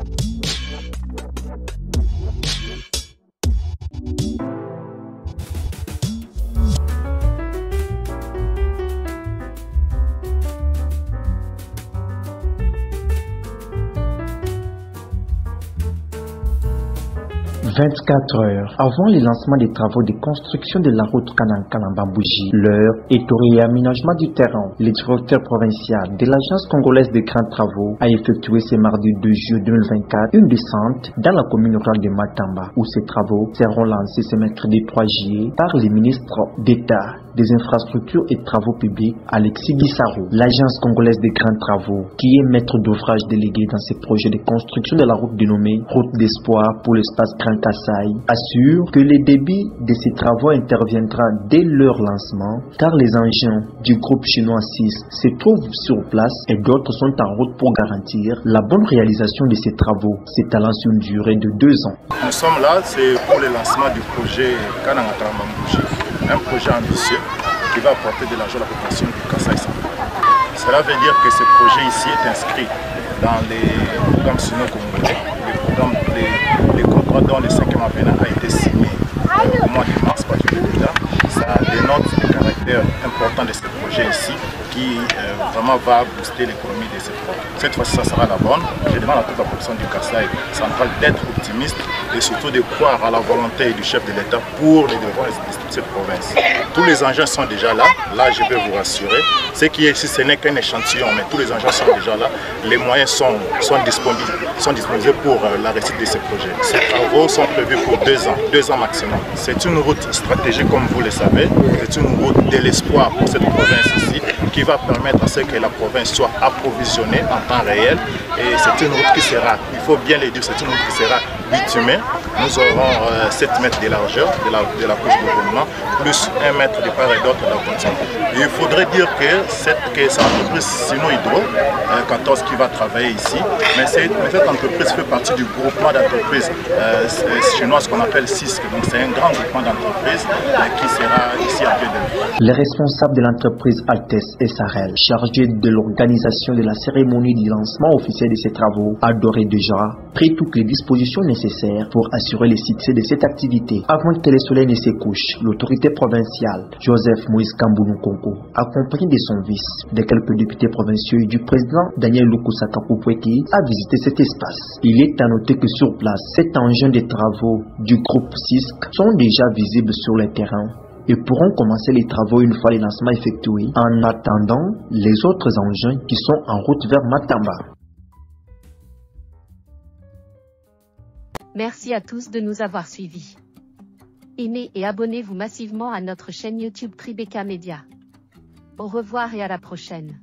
« 24 heures avant le lancement des travaux de construction de la route Kanankan-Bambouji, l'heure est au réaménagement du terrain. Le directeur provincial de l'agence congolaise des grands travaux a effectué ce mardi 2 juillet 2024 une descente dans la commune rurale de Matamba, où ces travaux seront lancés ce mercredi 3 juillet par le ministre d'État des infrastructures et travaux publics, Alexis Guissaro. L'agence congolaise des grands travaux, qui est maître d'ouvrage délégué dans ces projets de construction de la route dénommée Route d'Espoir pour l'espace Grand Kassai, assure que le débit de ces travaux interviendra dès leur lancement, car les engins du groupe chinois 6 se trouvent sur place et d'autres sont en route pour garantir la bonne réalisation de ces travaux, s'étalant sur une durée de 2 ans. Nous sommes là, c'est pour le lancement du projet Kanankan-Bambouji, un projet ambitieux qui va apporter de l'argent à la population du Kassai central. Cela veut dire que ce projet ici est inscrit dans les programmes sino-congolais, les contrats dont le 5e avenant a été signé au mois de mars par le président. Ça dénote le caractère important de ce projet ici qui vraiment va booster l'économie de ce projet. Cette fois-ci, ça sera la bonne. Je demande à toute la population du Kassai central d'être optimiste et surtout de croire à la volonté du chef de l'État pour le développement de cette province. Tous les engins sont déjà là, je peux vous rassurer. Ce qui est ici, ce n'est qu'un échantillon, mais tous les engins sont déjà là. Les moyens sont disponibles pour la réussite de ce projet. Ces travaux sont prévus pour 2 ans maximum. C'est une route stratégique, comme vous le savez. C'est une route de l'espoir pour cette province ici, qui va permettre à ce que la province soit approvisionnée en temps réel. Et c'est une route qui sera, il faut bien le dire, c'est une route qui sera bitumée. Nous aurons 7 mètres de largeur de la couche de roulement, plus 1 mètre de part et d'autre de la contention. Il faudrait dire que cette entreprise Sino-Hydro, 14 qui va travailler ici, mais cette entreprise fait partie du groupement d'entreprises chinoises qu'on appelle CISC. Donc c'est un grand groupement d'entreprises qui sera ici à Dieu. Les responsables de l'entreprise Altes SRL, chargés de l'organisation de la cérémonie du lancement officiel de ces travaux, a d'ores et déjà pris toutes les dispositions nécessaires pour assurer le succès de cette activité. Avant que le soleil ne se couche, l'autorité provinciale, Joseph Moïse Kambounou-Konko, accompagné de son vice, de quelques députés provinciaux et du président Daniel Lukusaka Poupweki, a visité cet espace. Il est à noter que sur place, 7 engins de travaux du groupe CISC sont déjà visibles sur le terrain et pourront commencer les travaux une fois le lancement effectué, en attendant les autres engins qui sont en route vers Matamba. Merci à tous de nous avoir suivis. Aimez et abonnez-vous massivement à notre chaîne YouTube Tribeca Media. Au revoir et à la prochaine.